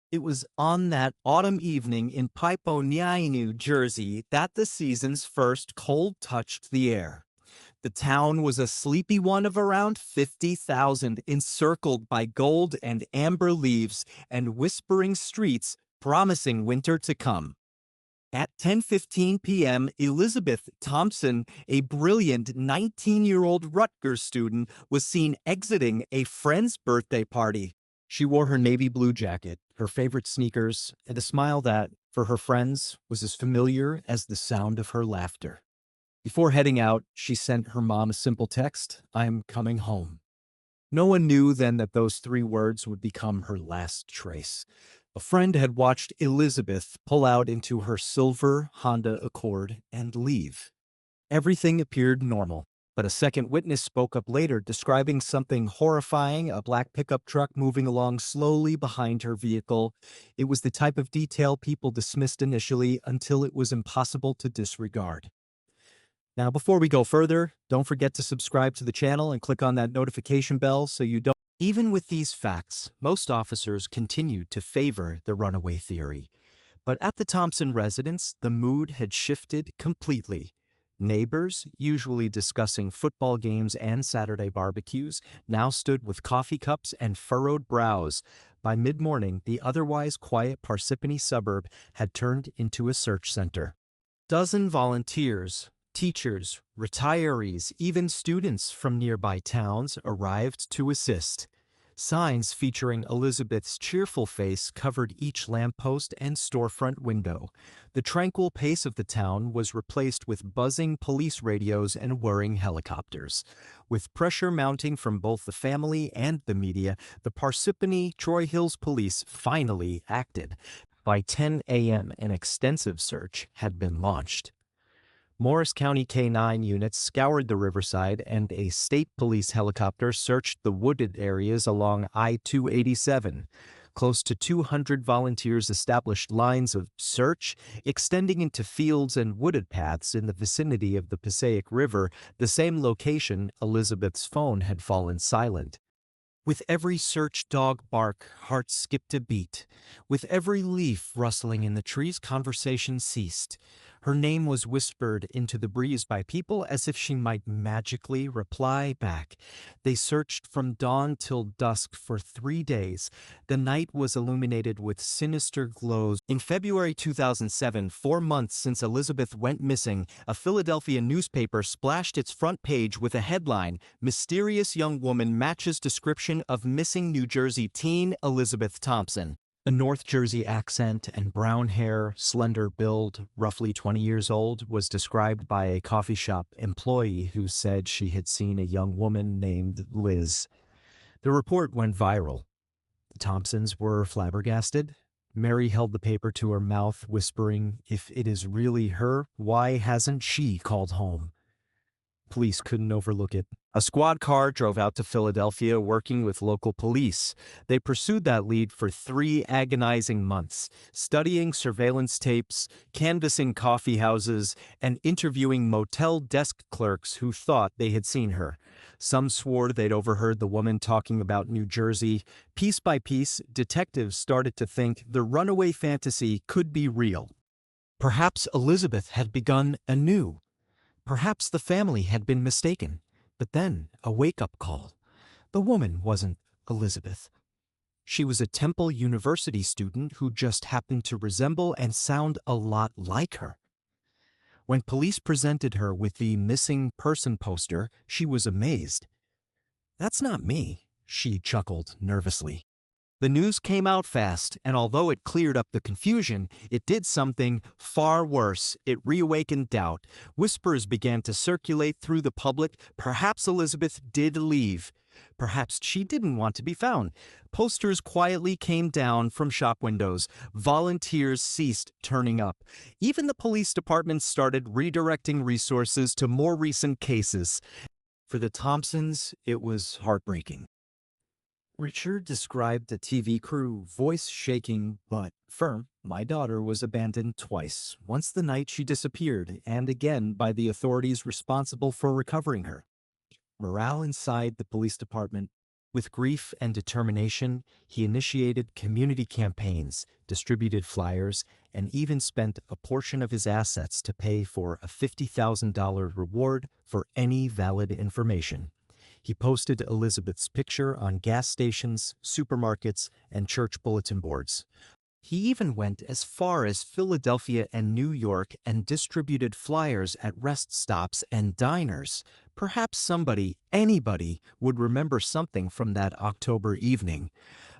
It was on that autumn evening in Pipony, New Jersey, that the season's first cold touched the air. The town was a sleepy one of around 50,000, encircled by gold and amber leaves and whispering streets promising winter to come. At 10:15 p.m., Elizabeth Thompson, a brilliant 19-year-old Rutgers student, was seen exiting a friend's birthday party. She wore her navy blue jacket, her favorite sneakers, and a smile that, for her friends, was as familiar as the sound of her laughter. Before heading out, she sent her mom a simple text, "I'm coming home." No one knew then that those three words would become her last trace. A friend had watched Elizabeth pull out into her silver Honda Accord and leave. Everything appeared normal, but a second witness spoke up later describing something horrifying, a black pickup truck moving along slowly behind her vehicle. It was the type of detail people dismissed initially until it was impossible to disregard. Now, before we go further, don't forget to subscribe to the channel and click on that notification bell so you don't. Even with these facts, most officers continued to favor the runaway theory. But at the Thompson residence, the mood had shifted completely. Neighbors, usually discussing football games and Saturday barbecues, now stood with coffee cups and furrowed brows. By mid-morning, the otherwise quiet Parsippany suburb had turned into a search center. Dozen volunteers, teachers, retirees, even students from nearby towns arrived to assist. Signs featuring Elizabeth's cheerful face covered each lamppost and storefront window. The tranquil pace of the town was replaced with buzzing police radios and whirring helicopters. With pressure mounting from both the family and the media, the Parsippany Troy Hills police finally acted. By 10 a.m., an extensive search had been launched. Morris County K-9 units scoured the riverside, and a state police helicopter searched the wooded areas along I-287. Close to 200 volunteers established lines of search, extending into fields and wooded paths in the vicinity of the Passaic River, the same location Elizabeth's phone had fallen silent. With every search dog bark, hearts skipped a beat. With every leaf rustling in the trees, conversation ceased. Her name was whispered into the breeze by people as if she might magically reply back. They searched from dawn till dusk for 3 days. The night was illuminated with sinister glows. In February 2007, 4 months since Elizabeth went missing, a Philadelphia newspaper splashed its front page with a headline, "Mysterious Young Woman Matches Description of Missing New Jersey Teen Elizabeth Thompson." A North Jersey accent and brown hair, slender build, roughly 20 years old, was described by a coffee shop employee who said she had seen a young woman named Liz. The report went viral. The Thompsons were flabbergasted. Mary held the paper to her mouth, whispering, "If it is really her, why hasn't she called home?" Police couldn't overlook it. A squad car drove out to Philadelphia working with local police. They pursued that lead for 3 agonizing months, studying surveillance tapes, canvassing coffee houses, and interviewing motel desk clerks who thought they had seen her. Some swore they'd overheard the woman talking about New Jersey. Piece by piece, detectives started to think the runaway fantasy could be real. Perhaps Elizabeth had begun anew. Perhaps the family had been mistaken. But then, a wake-up call. The woman wasn't Elizabeth. She was a Temple University student who just happened to resemble and sound a lot like her. When police presented her with the missing person poster, she was amazed. "That's not me," she chuckled nervously. The news came out fast, and although it cleared up the confusion, it did something far worse. It reawakened doubt. Whispers began to circulate through the public. Perhaps Elizabeth did leave. Perhaps she didn't want to be found. Posters quietly came down from shop windows. Volunteers ceased turning up. Even the police department started redirecting resources to more recent cases. For the Thompsons, it was heartbreaking. Richard described the TV crew, voice shaking but firm. "My daughter was abandoned twice, once the night she disappeared, and again by the authorities responsible for recovering her." Morale inside the police department With grief and determination, he initiated community campaigns, distributed flyers, and even spent a portion of his assets to pay for a $50,000 reward for any valid information. He posted Elizabeth's picture on gas stations, supermarkets, and church bulletin boards. He even went as far as Philadelphia and New York and distributed flyers at rest stops and diners. Perhaps somebody, anybody, would remember something from that October evening.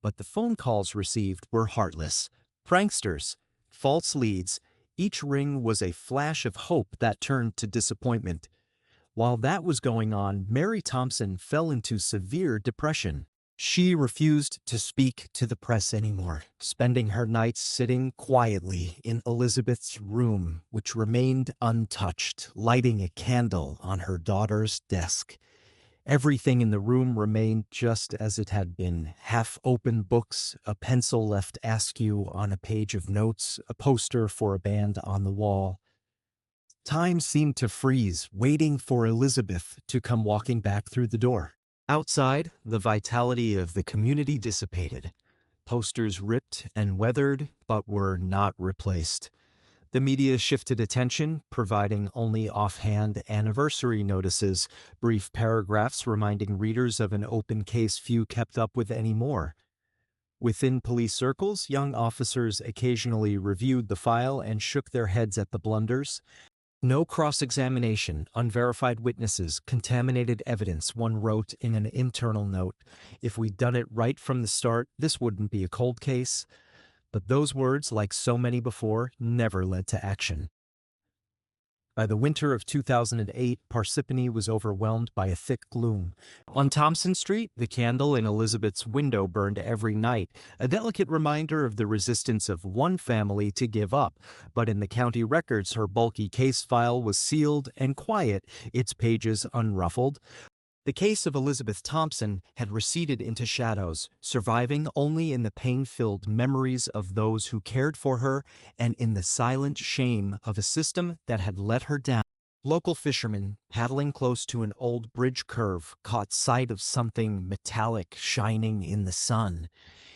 But the phone calls received were heartless. Pranksters, false leads, each ring was a flash of hope that turned to disappointment. While that was going on, Mary Thompson fell into severe depression. She refused to speak to the press anymore, spending her nights sitting quietly in Elizabeth's room, which remained untouched, lighting a candle on her daughter's desk. Everything in the room remained just as it had been. Half-open books, a pencil left askew on a page of notes, a poster for a band on the wall. Time seemed to freeze, waiting for Elizabeth to come walking back through the door. Outside, the vitality of the community dissipated. Posters ripped and weathered, but were not replaced. The media shifted attention, providing only offhand anniversary notices, brief paragraphs reminding readers of an open case few kept up with anymore. Within police circles, young officers occasionally reviewed the file and shook their heads at the blunders. No cross-examination, unverified witnesses, contaminated evidence, one wrote in an internal note. If we'd done it right from the start, this wouldn't be a cold case. But those words, like so many before, never led to action. By the winter of 2008, Parsippany was overwhelmed by a thick gloom. On Thompson Street, the candle in Elizabeth's window burned every night, a delicate reminder of the resistance of one family to give up. But in the county records, her bulky case file was sealed and quiet, its pages unruffled. The case of Elizabeth Thompson had receded into shadows, surviving only in the pain-filled memories of those who cared for her and in the silent shame of a system that had let her down. Local fishermen, paddling close to an old bridge curve, caught sight of something metallic shining in the sun.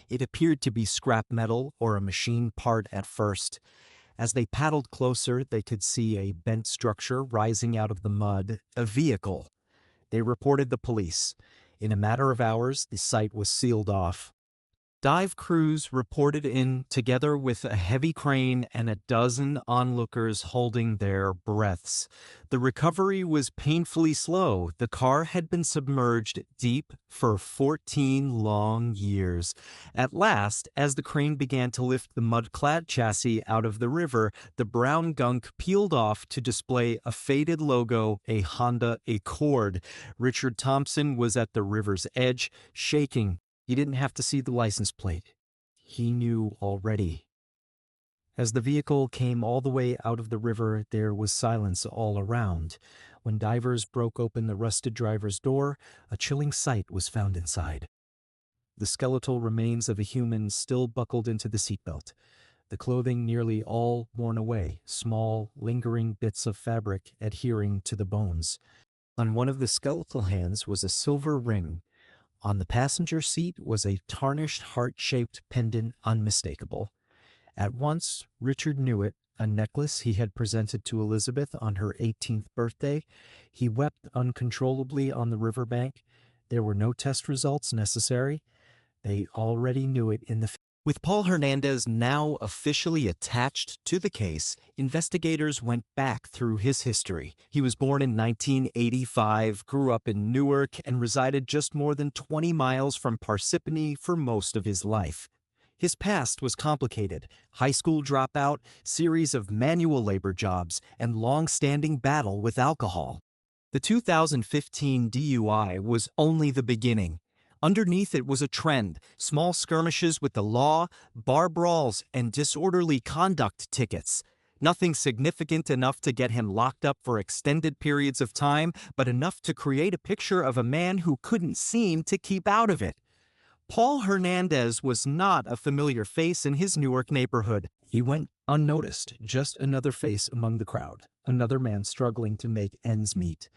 It appeared to be scrap metal or a machine part at first. As they paddled closer, they could see a bent structure rising out of the mud, a vehicle. They reported the police. In a matter of hours, the site was sealed off. Dive crews reported in together with a heavy crane and a dozen onlookers holding their breaths. The recovery was painfully slow. The car had been submerged deep for 14 long years. At last, as the crane began to lift the mud-clad chassis out of the river, the brown gunk peeled off to display a faded logo, a Honda Accord. Richard Thompson was at the river's edge, shaking. He didn't have to see the license plate. He knew already. As the vehicle came all the way out of the river, there was silence all around. When divers broke open the rusted driver's door, a chilling sight was found inside. The skeletal remains of a human still buckled into the seatbelt. The clothing nearly all worn away, small, lingering bits of fabric adhering to the bones. On one of the skeletal hands was a silver ring. On the passenger seat was a tarnished heart-shaped pendant unmistakable. At once, Richard knew it, a necklace he had presented to Elizabeth on her 18th birthday. He wept uncontrollably on the riverbank. There were no test results necessary. They already knew it in the... With Paul Hernandez now officially attached to the case, investigators went back through his history. He was born in 1985, grew up in Newark, and resided just more than 20 miles from Parsippany for most of his life. His past was complicated: high school dropout, series of manual labor jobs, and long-standing battle with alcohol. The 2015 DUI was only the beginning. Underneath it was a trend: small skirmishes with the law, bar brawls, and disorderly conduct tickets. Nothing significant enough to get him locked up for extended periods of time, but enough to create a picture of a man who couldn't seem to keep out of it. Paul Hernandez was not a familiar face in his Newark neighborhood. He went unnoticed, just another face among the crowd, another man struggling to make ends meet.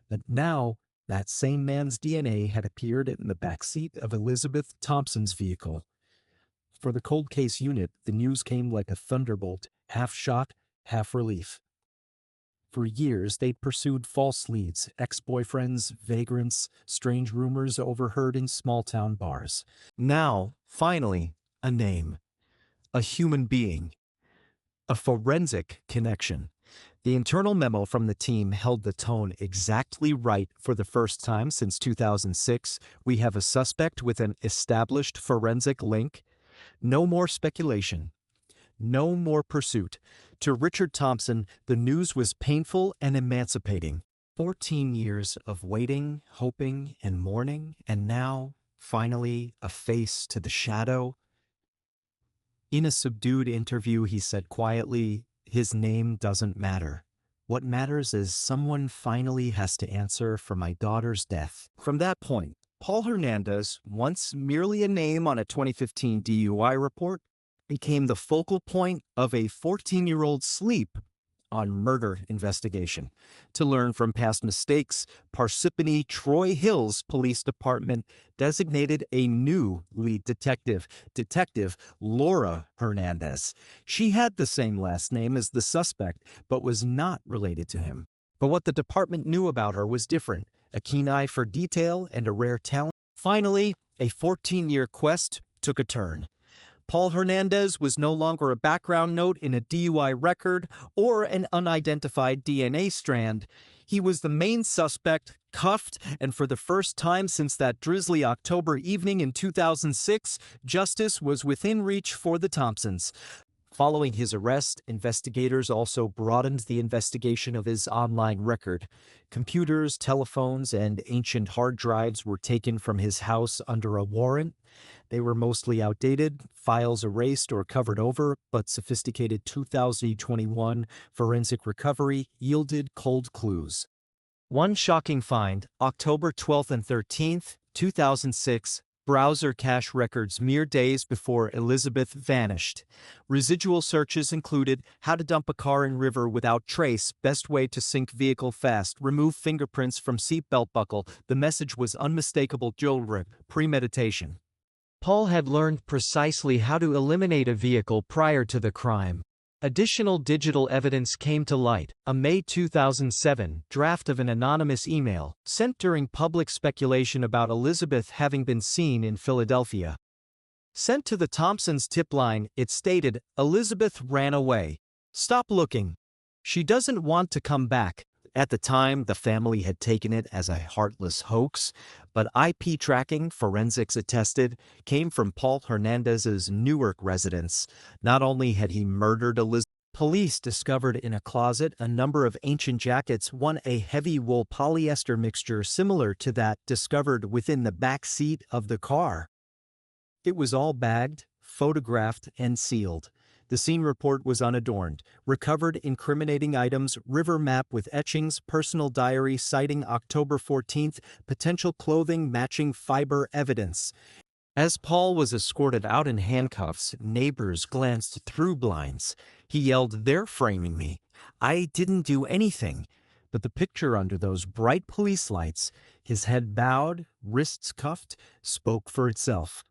But now, That same man's DNA had appeared in the backseat of Elizabeth Thompson's vehicle. For the cold case unit, the news came like a thunderbolt, half shock, half relief. For years, they'd pursued false leads, ex-boyfriends, vagrants, strange rumors overheard in small-town bars. Now, finally, a name. A human being. A forensic connection. The internal memo from the team held the tone exactly right for the first time since 2006. We have a suspect with an established forensic link. No more speculation. No more pursuit. To Richard Thompson, the news was painful and emancipating. 14 years of waiting, hoping, and mourning, and now, finally, a face to the shadow. In a subdued interview, he said quietly, "His name doesn't matter. What matters is someone finally has to answer for my daughter's death." From that point, Paul Hernandez, once merely a name on a 2015 DUI report, became the focal point of a 14-year-old's sleep on murder investigation. To learn from past mistakes, Parsippany Troy Hills Police Department designated a new lead detective, Detective Laura Hernandez. She had the same last name as the suspect, but was not related to him. But what the department knew about her was different: a keen eye for detail and a rare talent. Finally, a 14-year quest took a turn. Paul Hernandez was no longer a background note in a DUI record or an unidentified DNA strand. He was the main suspect, cuffed, and for the first time since that drizzly October evening in 2006, justice was within reach for the Thompsons. Following his arrest, investigators also broadened the investigation of his online record. Computers, telephones, and ancient hard drives were taken from his house under a warrant. They were mostly outdated, files erased or covered over, but sophisticated 2021 forensic recovery yielded cold clues. One shocking find, October 12th and 13th, 2006, browser cache records mere days before Elizabeth vanished. Residual searches included how to dump a car in river without trace, best way to sink vehicle fast, remove fingerprints from seatbelt buckle. The message was unmistakable: jailbreak, premeditation. Paul had learned precisely how to eliminate a vehicle prior to the crime. Additional digital evidence came to light: a May 2007 draft of an anonymous email, sent during public speculation about Elizabeth having been seen in Philadelphia. Sent to the Thompsons tip line, it stated, "Elizabeth ran away. Stop looking. She doesn't want to come back." At the time, the family had taken it as a heartless hoax, but IP tracking, forensics attested, came from Paul Hernandez's Newark residence. Not only had he murdered Elizabeth, police discovered in a closet a number of ancient jackets, one a heavy wool polyester mixture similar to that discovered within the back seat of the car. It was all bagged, photographed, and sealed. The scene report was unadorned. Recovered incriminating items: river map with etchings, personal diary citing October 14th, potential clothing matching fiber evidence. As Paul was escorted out in handcuffs, neighbors glanced through blinds. He yelled, "They're framing me. I didn't do anything." But the picture under those bright police lights, his head bowed, wrists cuffed, spoke for itself.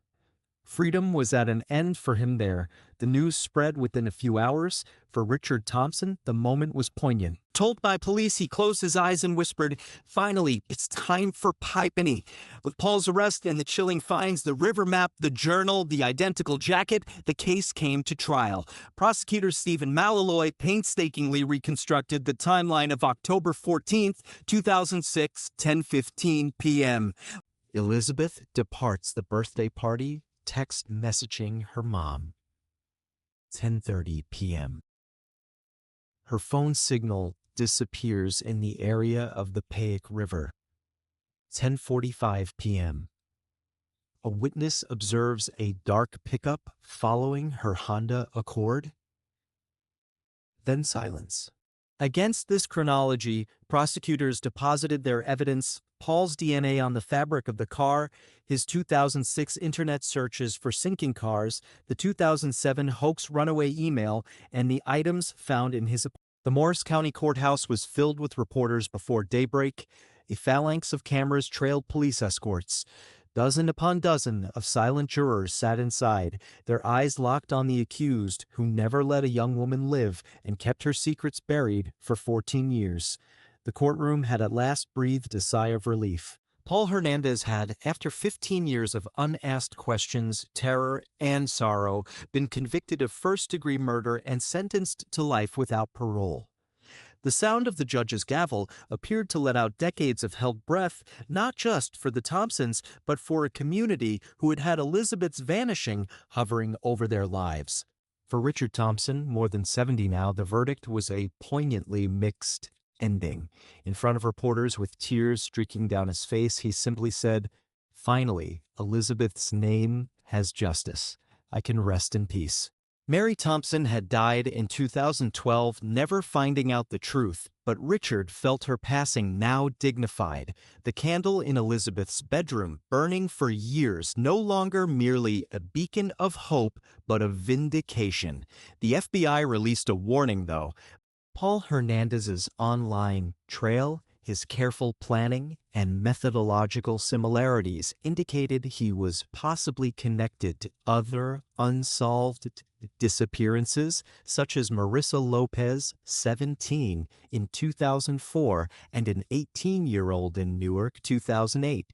Freedom was at an end for him there. The news spread within a few hours. For Richard Thompson, the moment was poignant. Told by police, he closed his eyes and whispered, "Finally, it's time for Pipony." With Paul's arrest and the chilling finds, the river map, the journal, the identical jacket, the case came to trial. Prosecutor Stephen Malaloy painstakingly reconstructed the timeline of October 14th, 2006, 10:15 p.m. Elizabeth departs the birthday party, text messaging her mom. 10:30 p.m. Her phone signal disappears in the area of the Pac River. 10:45 p.m. A witness observes a dark pickup following her Honda Accord. Then silence. Against this chronology, prosecutors deposited their evidence: Paul's DNA on the fabric of the car, his 2006 internet searches for sinking cars, the 2007 hoax runaway email, and the items found in his apartment. The Morris County Courthouse was filled with reporters before daybreak. A phalanx of cameras trailed police escorts. Dozen upon dozen of silent jurors sat inside, their eyes locked on the accused who never let a young woman live and kept her secrets buried for 14 years. The courtroom had at last breathed a sigh of relief. Paul Hernandez had, after 15 years of unasked questions, terror, and sorrow, been convicted of first-degree murder and sentenced to life without parole. The sound of the judge's gavel appeared to let out decades of held breath, not just for the Thompsons, but for a community who had had Elizabeth's vanishing hovering over their lives. For Richard Thompson, more than 70 now, the verdict was a poignantly mixed ending. In front of reporters with tears streaking down his face, he simply said, "Finally, Elizabeth's name has justice. I can rest in peace." Mary Thompson had died in 2012, never finding out the truth, but Richard felt her passing now dignified. The candle in Elizabeth's bedroom, burning for years, no longer merely a beacon of hope, but of vindication. The FBI released a warning, though. Paul Hernandez's online trail, his careful planning, and methodological similarities indicated he was possibly connected to other unsolved disappearances, such as Marissa Lopez, 17, in 2004, and an 18-year-old in Newark, 2008.